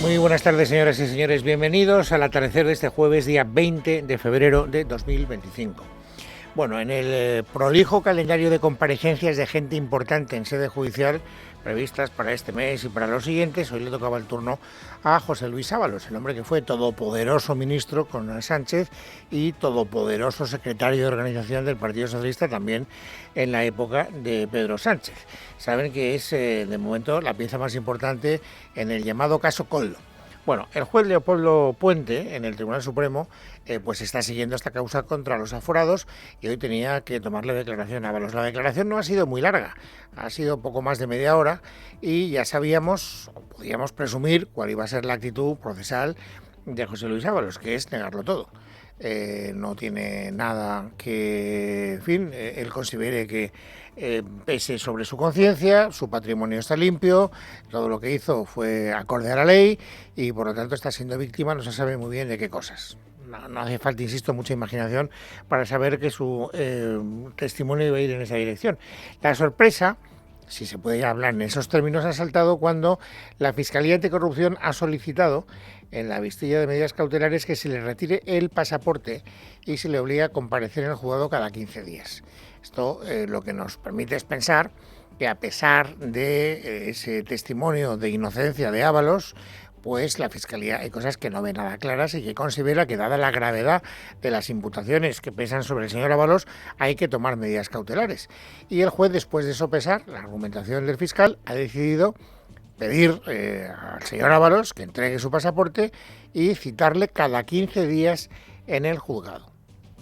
Muy buenas tardes, señoras y señores. Bienvenidos al atardecer de este jueves, día 20 de febrero de 2025. Bueno, en el prolijo calendario de comparecencias de gente importante en sede judicial previstas para este mes y para los siguientes, hoy le tocaba el turno a José Luis Ábalos, el hombre que fue todopoderoso ministro con Sánchez y todopoderoso secretario de organización del Partido Socialista también en la época de Pedro Sánchez. Saben que es, de momento, la pieza más importante en el llamado caso Koldo. Bueno, el juez Leopoldo Puente, en el Tribunal Supremo, pues está siguiendo esta causa contra los aforados y hoy tenía que tomarle declaración a Ábalos. La declaración no ha sido muy larga, ha sido poco más de media hora y ya sabíamos, o podíamos presumir, cuál iba a ser la actitud procesal de José Luis Ábalos, que es negarlo todo. No tiene nada que, en fin, él considere que pese sobre su conciencia, su patrimonio está limpio, todo lo que hizo fue acorde a la ley y por lo tanto está siendo víctima, no se sabe muy bien de qué cosas. No hace falta, insisto, mucha imaginación para saber que su testimonio iba a ir en esa dirección. La sorpresa, si se puede hablar en esos términos, ha saltado cuando la Fiscalía Anticorrupción ha solicitado en la vistilla de medidas cautelares que se le retire el pasaporte y se le obliga a comparecer en el juzgado cada 15 días. Esto lo que nos permite es pensar que a pesar de ese testimonio de inocencia de Ábalos, pues la Fiscalía hay cosas que no ve nada claras y que considera que, dada la gravedad de las imputaciones que pesan sobre el señor Ábalos, hay que tomar medidas cautelares. Y el juez, después de sopesar la argumentación del fiscal, ha decidido pedir al señor Ábalos que entregue su pasaporte y citarle cada 15 días en el juzgado.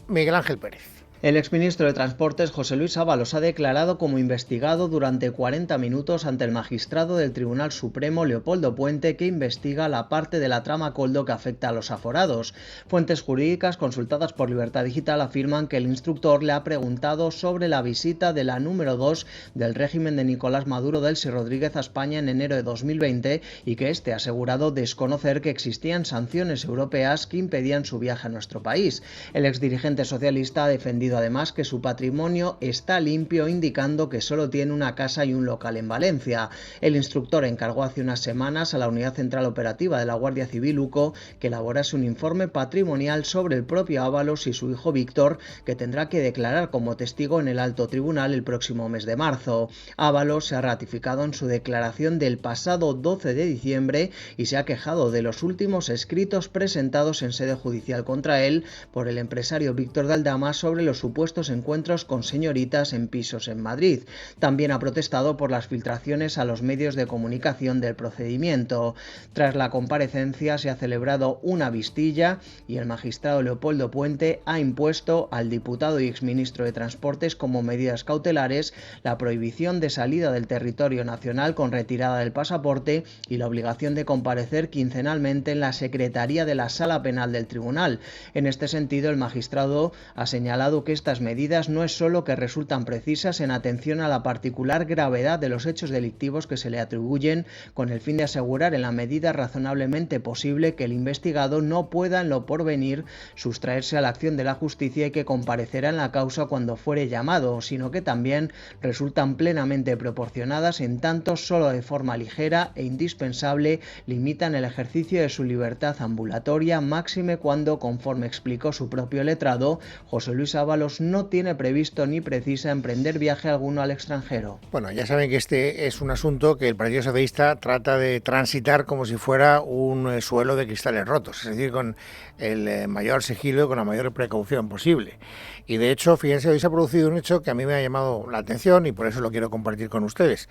Miguel Ángel Pérez. El exministro de Transportes, José Luis Ábalos, ha declarado como investigado durante 40 minutos ante el magistrado del Tribunal Supremo, Leopoldo Puente, que investiga la parte de la trama Koldo que afecta a los aforados. Fuentes jurídicas consultadas por Libertad Digital afirman que el instructor le ha preguntado sobre la visita de la número 2 del régimen de Nicolás Maduro Delcy Rodríguez a España en enero de 2020 y que este ha asegurado desconocer que existían sanciones europeas que impedían su viaje a nuestro país. El exdirigente socialista ha defendido además que su patrimonio está limpio, indicando que solo tiene una casa y un local en Valencia. El instructor encargó hace unas semanas a la Unidad Central Operativa de la Guardia Civil UCO que elaborase un informe patrimonial sobre el propio Ábalos y su hijo Víctor, que tendrá que declarar como testigo en el alto tribunal el próximo mes de marzo. Ábalos se ha ratificado en su declaración del pasado 12 de diciembre y se ha quejado de los últimos escritos presentados en sede judicial contra él por el empresario Víctor de Aldama sobre los supuestos encuentros con señoritas en pisos en Madrid. También ha protestado por las filtraciones a los medios de comunicación del procedimiento. Tras la comparecencia se ha celebrado una vistilla y el magistrado Leopoldo Puente ha impuesto al diputado y exministro de Transportes como medidas cautelares la prohibición de salida del territorio nacional con retirada del pasaporte y la obligación de comparecer quincenalmente en la secretaría de la Sala Penal del Tribunal. En este sentido, el magistrado ha señalado que estas medidas no es solo que resultan precisas en atención a la particular gravedad de los hechos delictivos que se le atribuyen, con el fin de asegurar en la medida razonablemente posible que el investigado no pueda en lo porvenir sustraerse a la acción de la justicia y que comparecerá en la causa cuando fuere llamado, sino que también resultan plenamente proporcionadas en tanto solo de forma ligera e indispensable limitan el ejercicio de su libertad ambulatoria, máxime cuando, conforme explicó su propio letrado, José Luis Ábalos no tiene previsto ni precisa emprender viaje alguno al extranjero. Bueno, ya saben que este es un asunto que el Partido Socialista trata de transitar como si fuera un suelo de cristales rotos, es decir, con el mayor sigilo y con la mayor precaución posible. Y de hecho, fíjense, hoy se ha producido un hecho que a mí me ha llamado la atención y por eso lo quiero compartir con ustedes.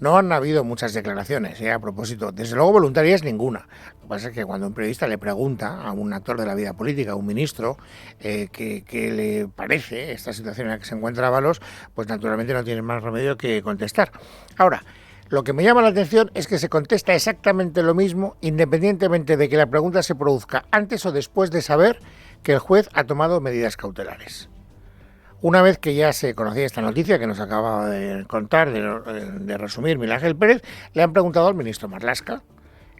No han habido muchas declaraciones, a propósito, desde luego voluntarias ninguna. Lo que pasa es que cuando un periodista le pregunta a un actor de la vida política, a un ministro, qué le parece esta situación en la que se encuentra Ábalos, pues naturalmente no tiene más remedio que contestar. Ahora, lo que me llama la atención es que se contesta exactamente lo mismo, independientemente de que la pregunta se produzca antes o después de saber que el juez ha tomado medidas cautelares. Una vez que ya se conocía esta noticia que nos acaba de contar, de resumir Miguel Ángel Pérez, le han preguntado al ministro Marlaska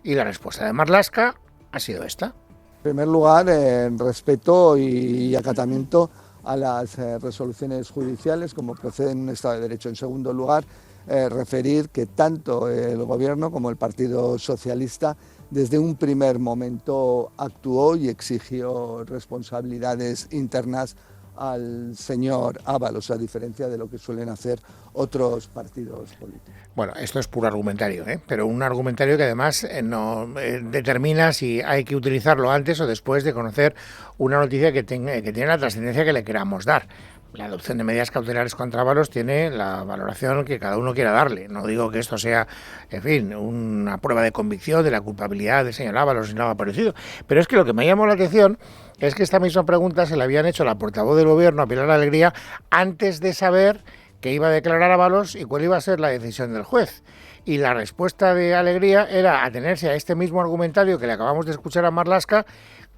y la respuesta de Marlaska ha sido esta. En primer lugar, respeto y acatamiento a las resoluciones judiciales, como procede en un Estado de Derecho. En segundo lugar, referir que tanto el Gobierno como el Partido Socialista desde un primer momento actuó y exigió responsabilidades internas al señor Ábalos, a diferencia de lo que suelen hacer otros partidos políticos. Bueno, esto es puro argumentario, pero un argumentario que además no determina si hay que utilizarlo antes o después de conocer una noticia que tiene la trascendencia que le queramos dar. La adopción de medidas cautelares contra Ábalos tiene la valoración que cada uno quiera darle. No digo que esto sea, en fin, una prueba de convicción de la culpabilidad del señor Ábalos ni nada parecido. Pero es que lo que me llamó la atención es que esta misma pregunta se la habían hecho a la portavoz del Gobierno, a Pilar Alegría, antes de saber que iba a declarar Ábalos y cuál iba a ser la decisión del juez. Y la respuesta de Alegría era atenerse a este mismo argumentario que le acabamos de escuchar a Marlaska,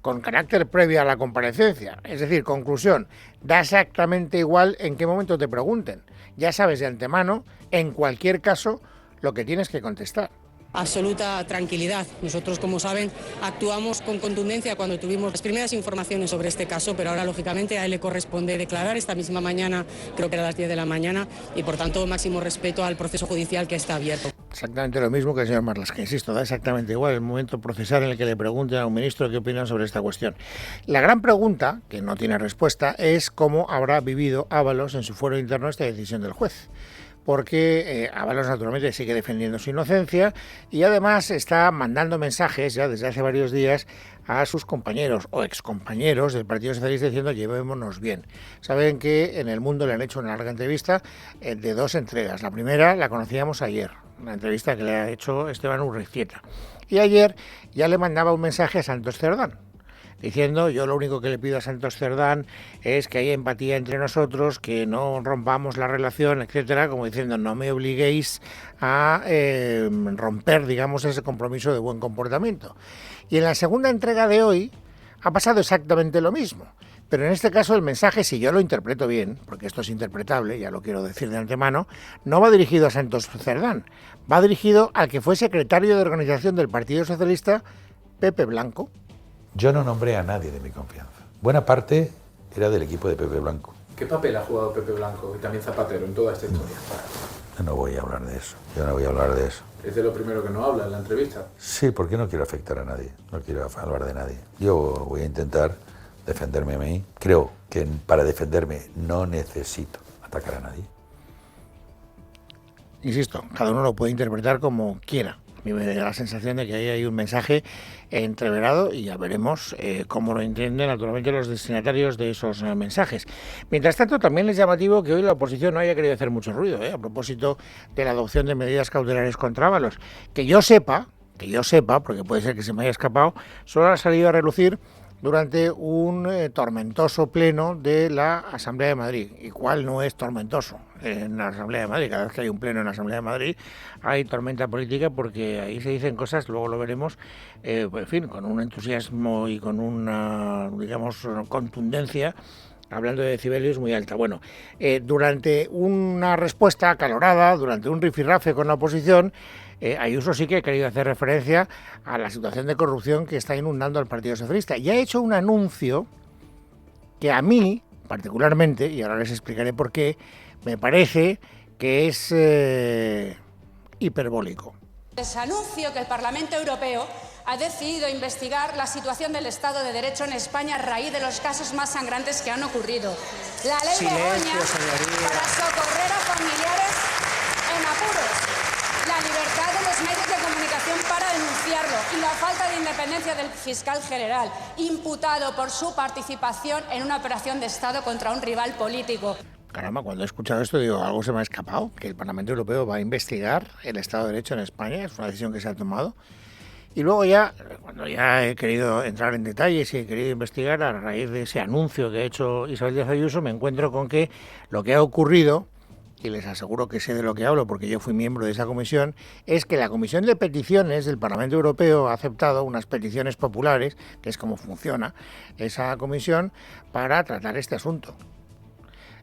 con carácter previo a la comparecencia. Es decir, conclusión, da exactamente igual en qué momento te pregunten. Ya sabes de antemano, en cualquier caso, lo que tienes que contestar. Absoluta tranquilidad. Nosotros, como saben, actuamos con contundencia cuando tuvimos las primeras informaciones sobre este caso, pero ahora, lógicamente, a él le corresponde declarar esta misma mañana, creo que era a las 10 de la mañana, y por tanto, máximo respeto al proceso judicial que está abierto. Exactamente lo mismo que el señor Marlaska, insisto, da exactamente igual el momento procesal en el que le pregunten a un ministro qué opina sobre esta cuestión. La gran pregunta, que no tiene respuesta, es cómo habrá vivido Ábalos en su fuero interno esta decisión del juez. Porque Ábalos naturalmente sigue defendiendo su inocencia y además está mandando mensajes ya desde hace varios días a sus compañeros o excompañeros del Partido Socialista diciendo llevémonos bien. Saben que en El Mundo le han hecho una larga entrevista de 2 entregas. La primera la conocíamos ayer, una entrevista que le ha hecho Esteban Urreiztieta. Y ayer ya le mandaba un mensaje a Santos Cerdán, diciendo: yo lo único que le pido a Santos Cerdán es que haya empatía entre nosotros, que no rompamos la relación, etcétera, como diciendo: no me obliguéis a romper, digamos, ese compromiso de buen comportamiento. Y en la segunda entrega de hoy ha pasado exactamente lo mismo. Pero en este caso el mensaje, si yo lo interpreto bien, porque esto es interpretable, ya lo quiero decir de antemano, no va dirigido a Santos Cerdán, va dirigido al que fue secretario de organización del Partido Socialista, Pepe Blanco. Yo no nombré a nadie de mi confianza. Buena parte era del equipo de Pepe Blanco. ¿Qué papel ha jugado Pepe Blanco y también Zapatero en toda esta historia? No voy a hablar de eso. Yo no voy a hablar de eso. Es de lo primero que no habla en la entrevista. Sí, porque no quiero afectar a nadie. No quiero hablar de nadie. Yo voy a intentar defenderme a mí. Creo que para defenderme no necesito atacar a nadie. Insisto, cada uno lo puede interpretar como quiera. A mí me da la sensación de que ahí hay un mensaje entreverado y ya veremos cómo lo entienden naturalmente los destinatarios de esos mensajes. Mientras tanto, también es llamativo que hoy la oposición no haya querido hacer mucho ruido a propósito de la adopción de medidas cautelares contra Ábalos. Que yo sepa, porque puede ser que se me haya escapado, solo ha salido a relucir durante un tormentoso pleno de la Asamblea de Madrid. ¿Y cuál no es tormentoso en la Asamblea de Madrid? Cada vez que hay un pleno en la Asamblea de Madrid hay tormenta política, porque ahí se dicen cosas, luego lo veremos, en fin, con un entusiasmo y con una, digamos, contundencia, hablando de decibelios, muy alta. Bueno, durante una respuesta acalorada, durante un rifirrafe con la oposición, Ayuso sí que ha querido hacer referencia a la situación de corrupción que está inundando al Partido Socialista y ha hecho un anuncio que a mí, particularmente, y ahora les explicaré por qué, me parece que es hiperbólico. Les anuncio que el Parlamento Europeo ha decidido investigar la situación del Estado de Derecho en España a raíz de los casos más sangrantes que han ocurrido. La ley Begoña para socorrer a familiares en apuros, la libertad de los medios de comunicación para denunciarlo y la falta de independencia del fiscal general, imputado por su participación en una operación de Estado contra un rival político. Caramba, cuando he escuchado esto digo, algo se me ha escapado, que el Parlamento Europeo va a investigar el Estado de Derecho en España, es una decisión que se ha tomado. Y luego ya, cuando ya he querido entrar en detalles y he querido investigar, a raíz de ese anuncio que ha hecho Isabel Díaz Ayuso, me encuentro con que lo que ha ocurrido, y les aseguro que sé de lo que hablo porque yo fui miembro de esa comisión, es que la Comisión de Peticiones del Parlamento Europeo ha aceptado unas peticiones populares, que es como funciona esa comisión, para tratar este asunto.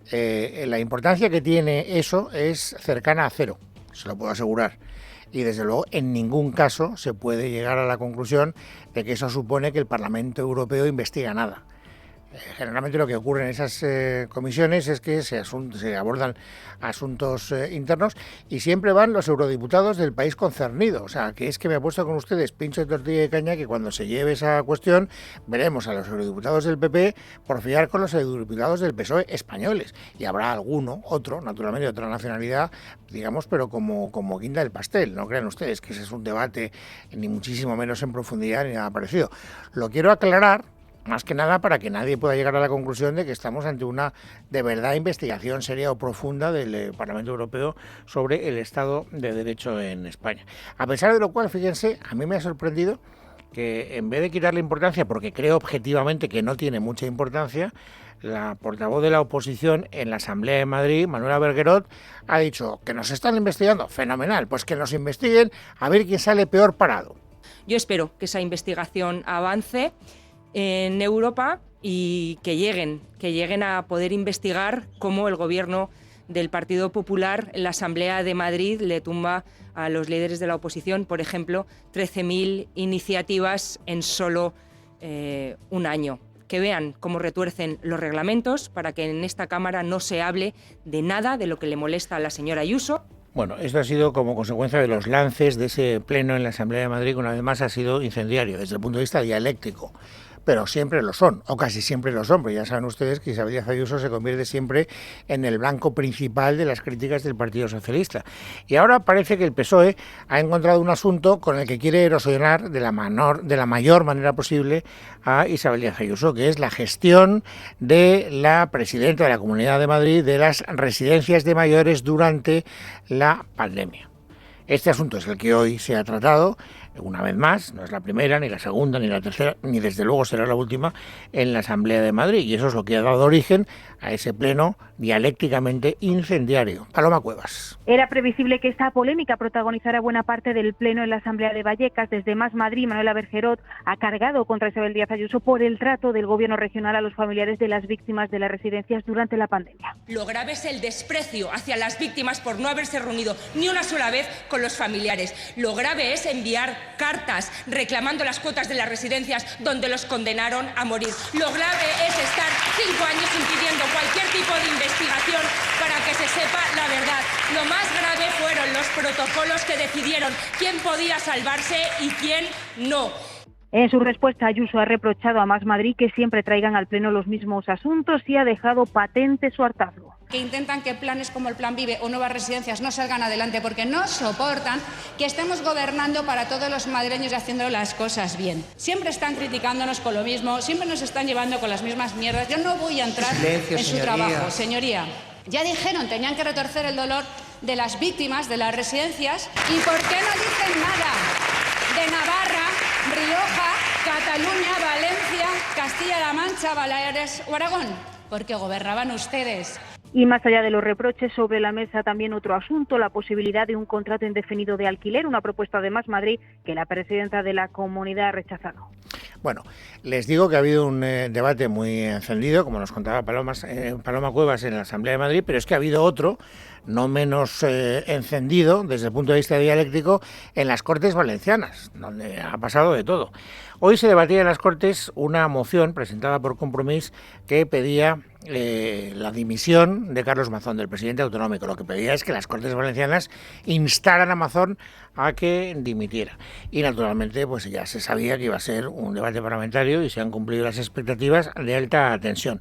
La importancia que tiene eso es cercana a cero, se lo puedo asegurar. Y desde luego en ningún caso se puede llegar a la conclusión de que eso supone que el Parlamento Europeo investiga nada. Generalmente lo que ocurre en esas comisiones es que se abordan asuntos internos y siempre van los eurodiputados del país concernido. O sea, que es que me he puesto con ustedes pincho de tortilla de caña que cuando se lleve esa cuestión veremos a los eurodiputados del PP porfiar con los eurodiputados del PSOE españoles. Y habrá alguno, otro, naturalmente de otra nacionalidad, digamos, pero como guinda del pastel. No crean ustedes que ese es un debate ni muchísimo menos en profundidad ni nada parecido. Lo quiero aclarar, más que nada para que nadie pueda llegar a la conclusión de que estamos ante una de verdad investigación seria o profunda del Parlamento Europeo sobre el Estado de Derecho en España. A pesar de lo cual, fíjense, a mí me ha sorprendido que en vez de quitarle importancia, porque creo objetivamente que no tiene mucha importancia, la portavoz de la oposición en la Asamblea de Madrid, Manuela Berguerot, ha dicho que nos están investigando. Fenomenal, pues que nos investiguen a ver quién sale peor parado. Yo espero que esa investigación avance en Europa y que lleguen a poder investigar cómo el gobierno del Partido Popular en la Asamblea de Madrid le tumba a los líderes de la oposición, por ejemplo, 13.000 iniciativas en solo un año. Que vean cómo retuercen los reglamentos para que en esta Cámara no se hable de nada de lo que le molesta a la señora Ayuso. Bueno, esto ha sido como consecuencia de los lances de ese pleno en la Asamblea de Madrid, que una vez más ha sido incendiario desde el punto de vista dialéctico. Pero siempre lo son, o casi siempre lo son, porque ya saben ustedes que Isabel Díaz Ayuso se convierte siempre en el blanco principal de las críticas del Partido Socialista. Y ahora parece que el PSOE ha encontrado un asunto con el que quiere erosionar de la mayor manera posible a Isabel Díaz Ayuso, que es la gestión de la presidenta de la Comunidad de Madrid de las residencias de mayores durante la pandemia. Este asunto es el que hoy se ha tratado, una vez más, no es la primera, ni la segunda, ni la tercera, ni desde luego será la última, en la Asamblea de Madrid. Y eso es lo que ha dado origen a ese pleno dialécticamente incendiario. Paloma Cuevas. Era previsible que esta polémica protagonizara buena parte del pleno en la Asamblea de Vallecas. Desde Más Madrid, Manuela Berguerot ha cargado contra Isabel Díaz Ayuso por el trato del gobierno regional a los familiares de las víctimas de las residencias durante la pandemia. Lo grave es el desprecio hacia las víctimas por no haberse reunido ni una sola vez con los familiares. Lo grave es enviar cartas reclamando las cuotas de las residencias donde los condenaron a morir. Lo grave es estar 5 años impidiendo cualquier tipo de investigación para que se sepa la verdad. Lo más grave fueron los protocolos que decidieron quién podía salvarse y quién no. En su respuesta, Ayuso ha reprochado a Más Madrid que siempre traigan al pleno los mismos asuntos y ha dejado patente su hartazgo. Que intentan que planes como el Plan Vive o nuevas residencias no salgan adelante porque no soportan que estemos gobernando para todos los madrileños y haciendo las cosas bien. Siempre están criticándonos con lo mismo, siempre nos están llevando con las mismas mierdas. Yo no voy a entrar en su trabajo, señoría. Ya dijeron, tenían que retorcer el dolor de las víctimas de las residencias. ¿Y por qué no dicen nada de Navarra, Rioja, Cataluña, Valencia, Castilla-La Mancha, Baleares o Aragón? Porque gobernaban ustedes. Y más allá de los reproches, sobre la mesa también otro asunto, la posibilidad de un contrato indefinido de alquiler, una propuesta de Más Madrid que la presidenta de la comunidad ha rechazado. Bueno, les digo que ha habido un debate muy encendido, como nos contaba Paloma Cuevas en la Asamblea de Madrid, pero es que ha habido otro, no menos encendido desde el punto de vista dialéctico, en las Cortes Valencianas, donde ha pasado de todo. Hoy se debatía en las Cortes una moción presentada por Compromís que pedía la dimisión de Carlos Mazón, del presidente autonómico. Lo que pedía es que las Cortes Valencianas instaran a Mazón a que dimitiera. Y naturalmente pues ya se sabía que iba a ser un debate parlamentario y se han cumplido las expectativas de alta tensión.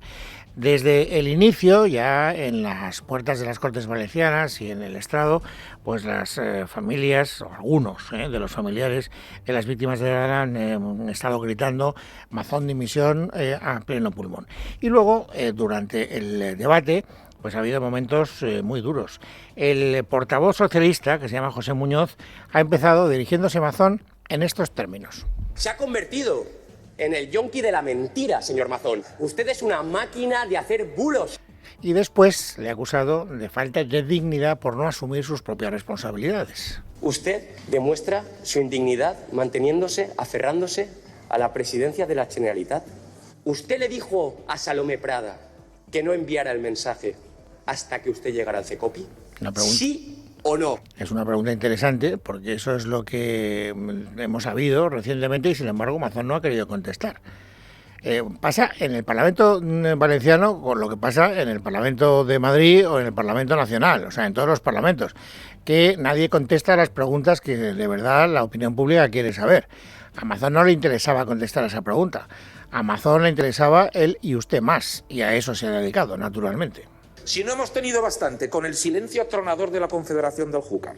Desde el inicio, ya en las puertas de las Cortes Valencianas y en el estrado, pues las familias, o algunos de los familiares de las víctimas de la han estado gritando Mazón dimisión a pleno pulmón. Y luego, durante el debate, pues ha habido momentos muy duros. El portavoz socialista, que se llama José Muñoz, ha empezado dirigiéndose a Mazón en estos términos. Se ha convertido en el yonki de la mentira, señor Mazón. Usted es una máquina de hacer bulos. Y después le ha acusado de falta de dignidad por no asumir sus propias responsabilidades. Usted demuestra su indignidad manteniéndose, aferrándose a la presidencia de la Generalitat. Usted le dijo a Salomé Prada que no enviara el mensaje hasta que usted llegara al CECOPI. ¿Sí o no? Es una pregunta interesante porque eso es lo que hemos sabido recientemente y sin embargo Mazón no ha querido contestar. Pasa en el Parlamento valenciano con lo que pasa en el Parlamento de Madrid o en el Parlamento nacional, o sea, en todos los parlamentos, que nadie contesta las preguntas que de verdad la opinión pública quiere saber. A Amazon no le interesaba contestar a esa pregunta. A Amazon le interesaba el y usted más, y a eso se ha dedicado, naturalmente. Si no hemos tenido bastante con el silencio atronador de la Confederación del Júcar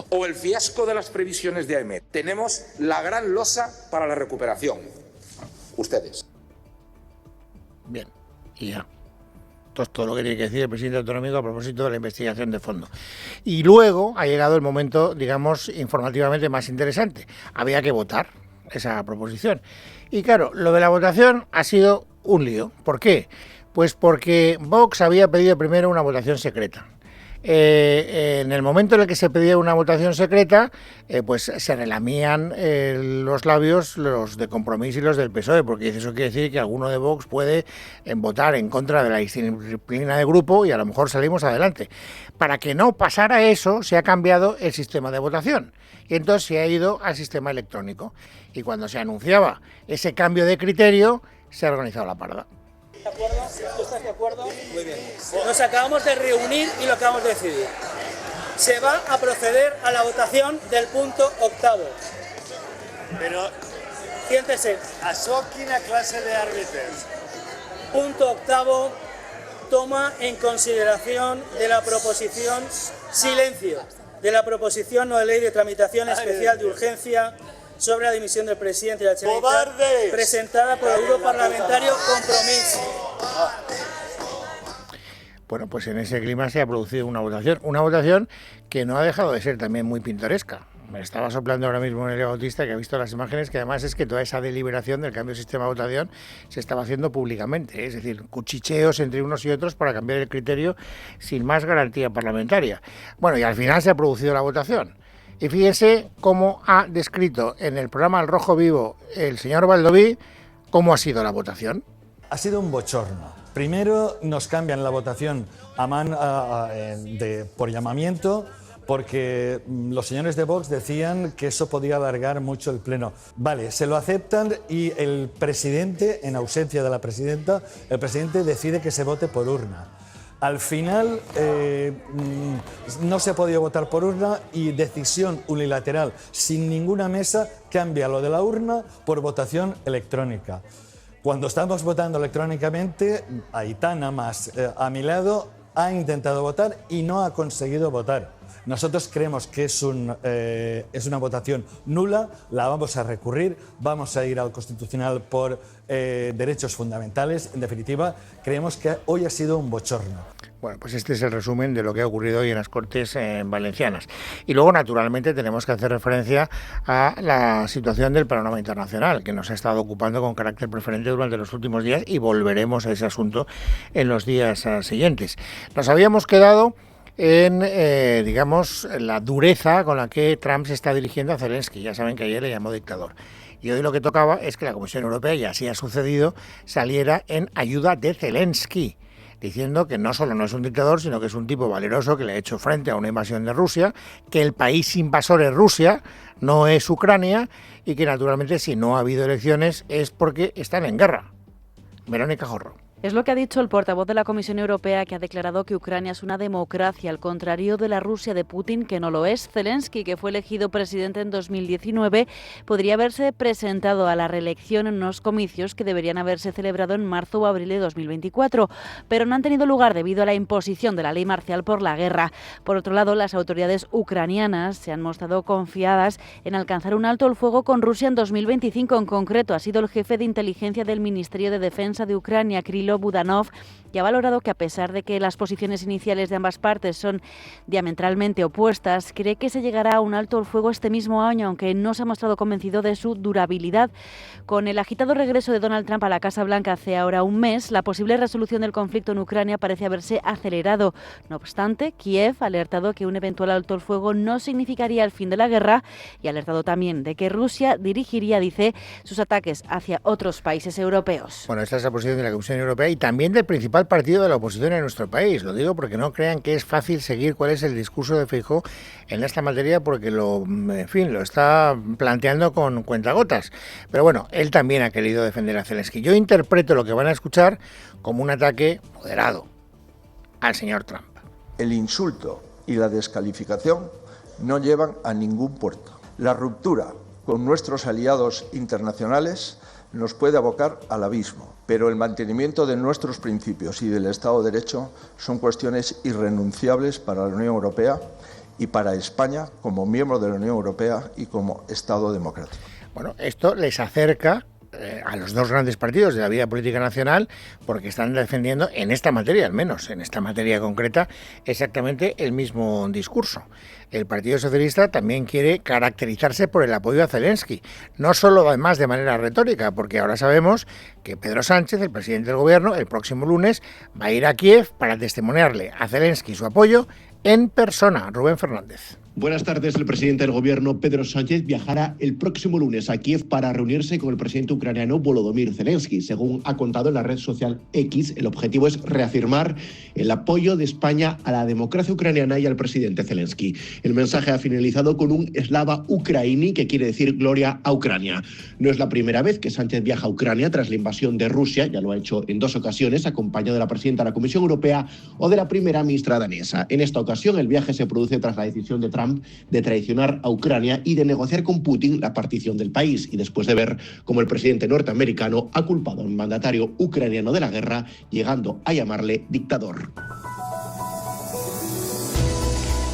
o el fiasco de las previsiones de AEMET, tenemos la gran losa para la recuperación. Ustedes. Bien, y ya. Entonces, todo lo que tiene que decir el presidente autonómico a propósito de la investigación de fondo. Y luego ha llegado el momento, digamos, informativamente más interesante. Había que votar esa proposición. Y claro, lo de la votación ha sido un lío. ¿Por qué? Pues porque Vox había pedido primero una votación secreta. En el momento en el que se pedía una votación secreta, pues se relamían los labios los de Compromís y los del PSOE, porque eso quiere decir que alguno de Vox puede votar en contra de la disciplina de grupo y a lo mejor salimos adelante. Para que no pasara eso, se ha cambiado el sistema de votación y entonces se ha ido al sistema electrónico. Y cuando se anunciaba ese cambio de criterio, se ha organizado la parda. ¿De acuerdo? ¿Tú estás de acuerdo? Muy bien. Nos acabamos de reunir y lo acabamos de decidir. Se va a proceder a la votación del punto octavo. Pero... Siéntese. Això quina clase de árbitros? Punto octavo, toma en consideración de la proposición, silencio, de la proposición no de ley de tramitación especial de urgencia sobre la dimisión del presidente de la Generalitat, presentada por el Grupo Parlamentario Compromís. Bueno, pues en ese clima se ha producido una votación que no ha dejado de ser también muy pintoresca. Me estaba soplando ahora mismo Nerea Bautista, que ha visto las imágenes, que además es que toda esa deliberación del cambio de sistema de votación se estaba haciendo públicamente, es decir, cuchicheos entre unos y otros para cambiar el criterio sin más garantía parlamentaria. Bueno, y al final se ha producido la votación. Y fíjense cómo ha descrito en el programa El Rojo Vivo el señor Baldoví cómo ha sido la votación. Ha sido un bochorno. Primero nos cambian la votación por llamamiento porque los señores de Vox decían que eso podía alargar mucho el pleno. Vale, se lo aceptan y el presidente, en ausencia de la presidenta, el presidente decide que se vote por urna. Al final no se ha podido votar por urna y decisión unilateral, sin ninguna mesa, cambia lo de la urna por votación electrónica. Cuando estamos votando electrónicamente, Aitana más a mi lado ha intentado votar y no ha conseguido votar. Nosotros creemos que es una votación nula, la vamos a recurrir, vamos a ir al Constitucional por derechos fundamentales. En definitiva, creemos que hoy ha sido un bochorno. Bueno, pues este es el resumen de lo que ha ocurrido hoy en las Cortes valencianas. Y luego, naturalmente, tenemos que hacer referencia a la situación del panorama internacional, que nos ha estado ocupando con carácter preferente durante los últimos días y volveremos a ese asunto en los días siguientes. Nos habíamos quedado en, digamos, la dureza con la que Trump se está dirigiendo a Zelensky. Ya saben que ayer le llamó dictador. Y hoy lo que tocaba es que la Comisión Europea, y así ha sucedido, saliera en ayuda de Zelensky, diciendo que no solo no es un dictador, sino que es un tipo valeroso que le ha hecho frente a una invasión de Rusia, que el país invasor es Rusia, no es Ucrania, y que naturalmente si no ha habido elecciones es porque están en guerra. Verónica Jorro. Es lo que ha dicho el portavoz de la Comisión Europea, que ha declarado que Ucrania es una democracia, al contrario de la Rusia de Putin, que no lo es. Zelensky, que fue elegido presidente en 2019, podría haberse presentado a la reelección en unos comicios que deberían haberse celebrado en marzo o abril de 2024, pero no han tenido lugar debido a la imposición de la ley marcial por la guerra. Por otro lado, las autoridades ucranianas se han mostrado confiadas en alcanzar un alto el fuego con Rusia en 2025. En concreto, ha sido el jefe de inteligencia del Ministerio de Defensa de Ucrania, Krilo Budanov, y ha valorado que, a pesar de que las posiciones iniciales de ambas partes son diametralmente opuestas, cree que se llegará a un alto el fuego este mismo año, aunque no se ha mostrado convencido de su durabilidad. Con el agitado regreso de Donald Trump a la Casa Blanca hace ahora un mes, la posible resolución del conflicto en Ucrania parece haberse acelerado. No obstante, Kiev ha alertado que un eventual alto el fuego no significaría el fin de la guerra y ha alertado también de que Rusia dirigiría, dice, sus ataques hacia otros países europeos. Bueno, esta es la posición de la Comisión Europea Europea y también del principal partido de la oposición en nuestro país. Lo digo porque no crean que es fácil seguir cuál es el discurso de Feijóo en esta materia, porque lo está planteando con cuentagotas. Pero bueno, él también ha querido defender a Zelensky. Yo interpreto lo que van a escuchar como un ataque moderado al señor Trump. El insulto y la descalificación no llevan a ningún puerto. La ruptura con nuestros aliados internacionales nos puede abocar al abismo, pero el mantenimiento de nuestros principios y del Estado de Derecho son cuestiones irrenunciables para la Unión Europea y para España como miembro de la Unión Europea y como Estado democrático. Bueno, esto les acerca a los dos grandes partidos de la vida política nacional, porque están defendiendo, en esta materia al menos, en esta materia concreta, exactamente el mismo discurso. El Partido Socialista también quiere caracterizarse por el apoyo a Zelensky, no solo además de manera retórica, porque ahora sabemos que Pedro Sánchez, el presidente del gobierno, el próximo lunes va a ir a Kiev para testimoniarle a Zelensky su apoyo en persona. Rubén Fernández. Buenas tardes. El presidente del gobierno, Pedro Sánchez, viajará el próximo lunes a Kiev para reunirse con el presidente ucraniano Volodymyr Zelensky. Según ha contado en la red social X, el objetivo es reafirmar el apoyo de España a la democracia ucraniana y al presidente Zelensky. El mensaje ha finalizado con un Slava Ukraini, que quiere decir gloria a Ucrania. No es la primera vez que Sánchez viaja a Ucrania tras la invasión de Rusia, ya lo ha hecho en 2 ocasiones, acompañado de la presidenta de la Comisión Europea o de la primera ministra danesa. En esta ocasión, el viaje se produce tras la decisión de Trump de traicionar a Ucrania y de negociar con Putin la partición del país, y después de ver cómo el presidente norteamericano ha culpado al mandatario ucraniano de la guerra, llegando a llamarle dictador.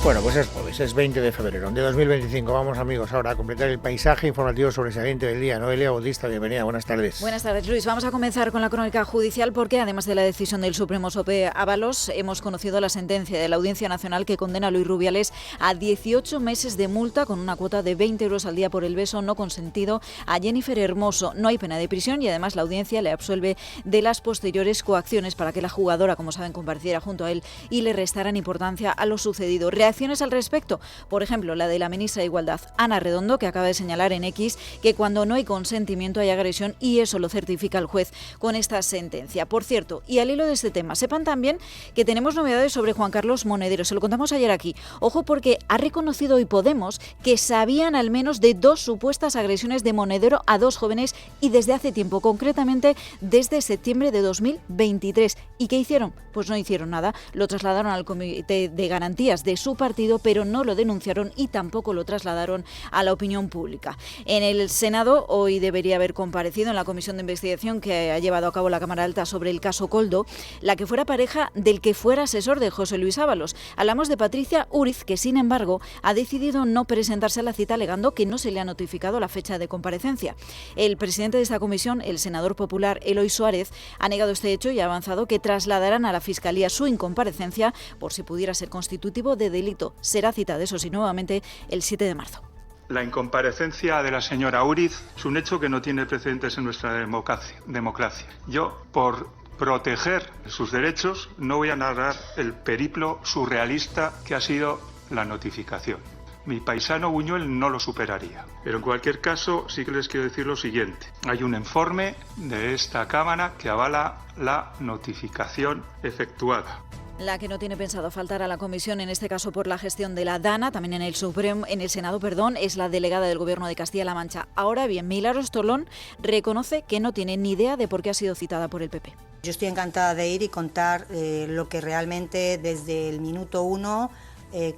Bueno, pues es jueves, es 20 de febrero de 2025. Vamos, amigos, ahora a completar el paisaje informativo sobresaliente del día. Noelia Bautista, bienvenida, buenas tardes. Buenas tardes, Luis. Vamos a comenzar con la crónica judicial porque, además de la decisión del Supremo sobre Ábalos, hemos conocido la sentencia de la Audiencia Nacional que condena a Luis Rubiales a 18 meses de multa con una cuota de 20 euros al día por el beso no consentido a Jennifer Hermoso. No hay pena de prisión y, además, la audiencia le absuelve de las posteriores coacciones para que la jugadora, como saben, compareciera junto a él y le restaran importancia a lo sucedido. Reacciones al respecto, por ejemplo, la de la ministra de Igualdad, Ana Redondo, que acaba de señalar en X que cuando no hay consentimiento hay agresión, y eso lo certifica el juez con esta sentencia. Por cierto, y al hilo de este tema, sepan también que tenemos novedades sobre Juan Carlos Monedero. Se lo contamos ayer aquí. Ojo, porque ha reconocido hoy Podemos que sabían al menos de 2 supuestas agresiones de Monedero a 2 jóvenes y desde hace tiempo, concretamente desde septiembre de 2023. ¿Y qué hicieron? Pues no hicieron nada. Lo trasladaron al Comité de Garantías de su partido, pero no lo denunciaron y tampoco lo trasladaron a la opinión pública. En el Senado hoy debería haber comparecido en la comisión de investigación que ha llevado a cabo la Cámara Alta sobre el caso Koldo, la que fuera pareja del que fuera asesor de José Luis Ábalos. Hablamos de Patricia Úriz, que sin embargo ha decidido no presentarse a la cita alegando que no se le ha notificado la fecha de comparecencia. El presidente de esta comisión, el senador popular Eloy Suárez, ha negado este hecho y ha avanzado que trasladarán a la Fiscalía su incomparecencia por si pudiera ser constitutivo de delito. Será citada, eso sí, nuevamente el 7 de marzo. La incomparecencia de la señora Úriz es un hecho que no tiene precedentes en nuestra democracia. Yo, por proteger sus derechos, no voy a narrar el periplo surrealista que ha sido la notificación. Mi paisano Buñuel no lo superaría. Pero en cualquier caso, sí que les quiero decir lo siguiente. Hay un informe de esta Cámara que avala la notificación efectuada. La que no tiene pensado faltar a la comisión, en este caso por la gestión de la DANA, también en el Senado, es la delegada del Gobierno de Castilla-La Mancha. Ahora bien, Milagros Tolón reconoce que no tiene ni idea de por qué ha sido citada por el PP. Yo estoy encantada de ir y contar lo que realmente desde el minuto 1,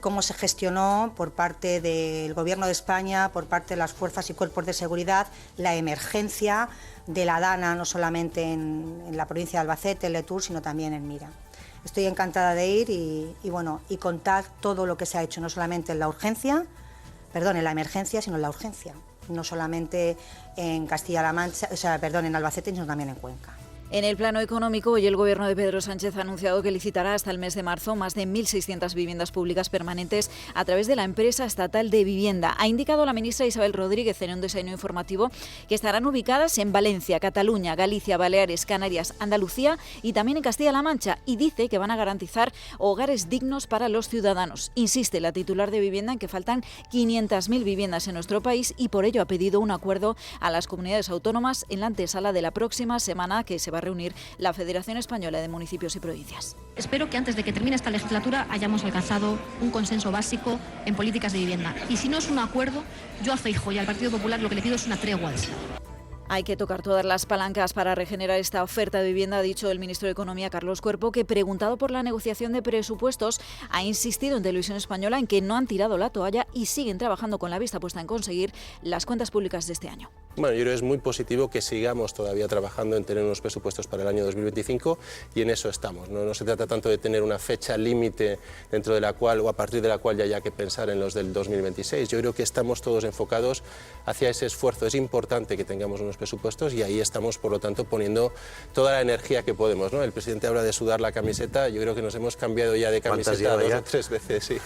cómo se gestionó por parte del Gobierno de España, por parte de las fuerzas y cuerpos de seguridad, la emergencia de la DANA, no solamente en la provincia de Albacete, en Letur, sino también en Mira. Estoy encantada de ir y contar todo lo que se ha hecho, no solamente en la emergencia, sino en la urgencia. No solamente en Castilla-La Mancha, en Albacete, sino también en Cuenca. En el plano económico, hoy el Gobierno de Pedro Sánchez ha anunciado que licitará hasta el mes de marzo más de 1.600 viviendas públicas permanentes a través de la empresa estatal de vivienda. Ha indicado la ministra Isabel Rodríguez en un desayuno informativo que estarán ubicadas en Valencia, Cataluña, Galicia, Baleares, Canarias, Andalucía y también en Castilla-La Mancha, y dice que van a garantizar hogares dignos para los ciudadanos. Insiste la titular de vivienda en que faltan 500.000 viviendas en nuestro país y por ello ha pedido un acuerdo a las comunidades autónomas en la antesala de la próxima semana que se va va a reunir la Federación Española de Municipios y Provincias. Espero que antes de que termine esta legislatura hayamos alcanzado un consenso básico en políticas de vivienda. Y si no es un acuerdo, yo a Feijóo y al Partido Popular lo que le pido es una tregua al Estado. Hay que tocar todas las palancas para regenerar esta oferta de vivienda, ha dicho el ministro de Economía, Carlos Cuerpo, que, preguntado por la negociación de presupuestos, ha insistido en Televisión Española en que no han tirado la toalla y siguen trabajando con la vista puesta en conseguir las cuentas públicas de este año. Bueno, yo creo que es muy positivo que sigamos todavía trabajando en tener unos presupuestos para el año 2025 y en eso estamos. No se trata tanto de tener una fecha límite dentro de la cual o a partir de la cual ya haya que pensar en los del 2026. Yo creo que estamos todos enfocados hacia ese esfuerzo. Es importante que tengamos unos presupuestos y ahí estamos, por lo tanto, poniendo toda la energía que podemos, ¿no? El presidente habla de sudar la camiseta, yo creo que nos hemos cambiado ya de camiseta 2 o 3 veces, sí.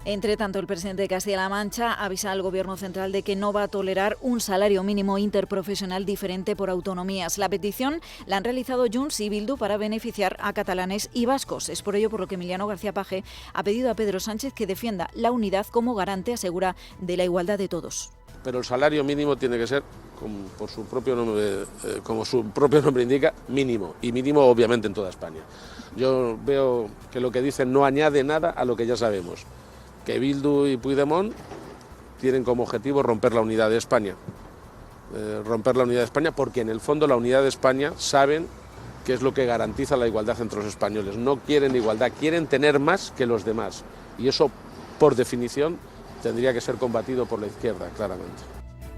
Entre tanto, el presidente de Castilla-La Mancha avisa al Gobierno central de que no va a tolerar un salario mínimo interprofesional diferente por autonomías. La petición la han realizado Junts y Bildu para beneficiar a catalanes y vascos. Es por ello por lo que Emiliano García Paje ha pedido a Pedro Sánchez que defienda la unidad como garante, asegura, de la igualdad de todos. Pero el salario mínimo tiene que ser, como su propio nombre indica, mínimo. Y mínimo, obviamente, en toda España. Yo veo que lo que dicen no añade nada a lo que ya sabemos. Que Bildu y Puigdemont tienen como objetivo romper la unidad de España. Romper la unidad de España porque en el fondo la unidad de España saben que es lo que garantiza la igualdad entre los españoles. No quieren igualdad, quieren tener más que los demás. Y eso, por definición, tendría que ser combatido por la izquierda, claramente.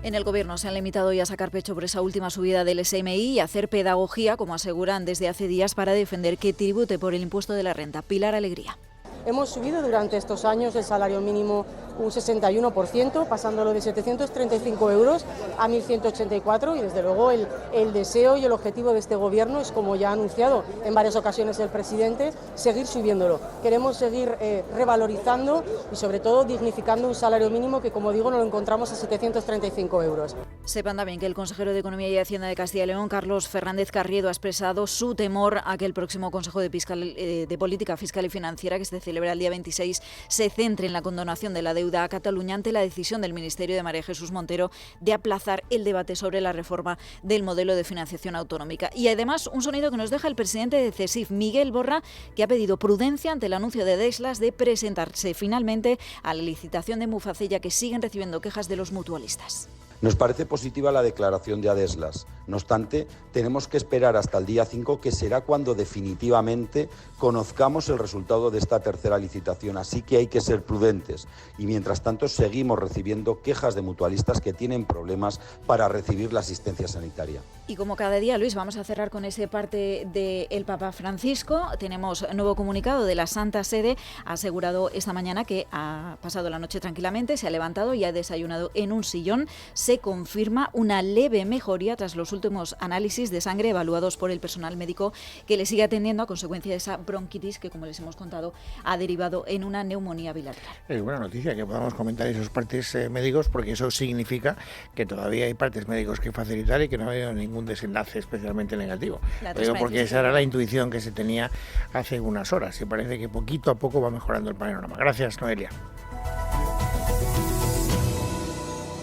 En el Gobierno se han limitado hoy a sacar pecho por esa última subida del SMI y a hacer pedagogía, como aseguran desde hace días, para defender que tribute por el impuesto de la renta. Pilar Alegría. Hemos subido durante estos años el salario mínimo un 61%, pasándolo de 735 euros a 1.184 y desde luego el deseo y el objetivo de este Gobierno es, como ya ha anunciado en varias ocasiones el presidente, seguir subiéndolo. Queremos seguir revalorizando y sobre todo dignificando un salario mínimo que, como digo, nos lo encontramos a 735 euros. Sepan también que el consejero de Economía y Hacienda de Castilla y León, Carlos Fernández Carriedo, ha expresado su temor a que el próximo Consejo de Política Fiscal y Financiera, que se celebra el día 26, se centre en la condonación de la deuda a Cataluña ante la decisión del Ministerio de María Jesús Montero de aplazar el debate sobre la reforma del modelo de financiación autonómica. Y además, un sonido que nos deja el presidente de CESIF, Miguel Borra, que ha pedido prudencia ante el anuncio de Deslas de presentarse finalmente a la licitación de Mufacella, que siguen recibiendo quejas de los mutualistas. Nos parece positiva la declaración de Adeslas. No obstante, tenemos que esperar hasta el día 5, que será cuando definitivamente conozcamos el resultado de esta tercera licitación. Así que hay que ser prudentes. Y mientras tanto, seguimos recibiendo quejas de mutualistas que tienen problemas para recibir la asistencia sanitaria. Y como cada día, Luis, vamos a cerrar con ese parte del Papa Francisco. Tenemos nuevo comunicado de la Santa Sede. Ha asegurado esta mañana que ha pasado la noche tranquilamente, se ha levantado y ha desayunado en un sillón. Se confirma una leve mejoría tras los últimos análisis de sangre evaluados por el personal médico que le sigue atendiendo a consecuencia de esa bronquitis que, como les hemos contado, ha derivado en una neumonía bilateral. Es buena noticia que podamos comentar esos partes médicos, porque eso significa que todavía hay partes médicos que facilitar y que no ha habido ningún desenlace especialmente negativo. Digo, porque esa era la intuición que se tenía hace unas horas y parece que poquito a poco va mejorando el panorama. Gracias, Noelia.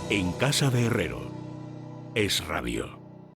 En casa de Herrero, Es Radio.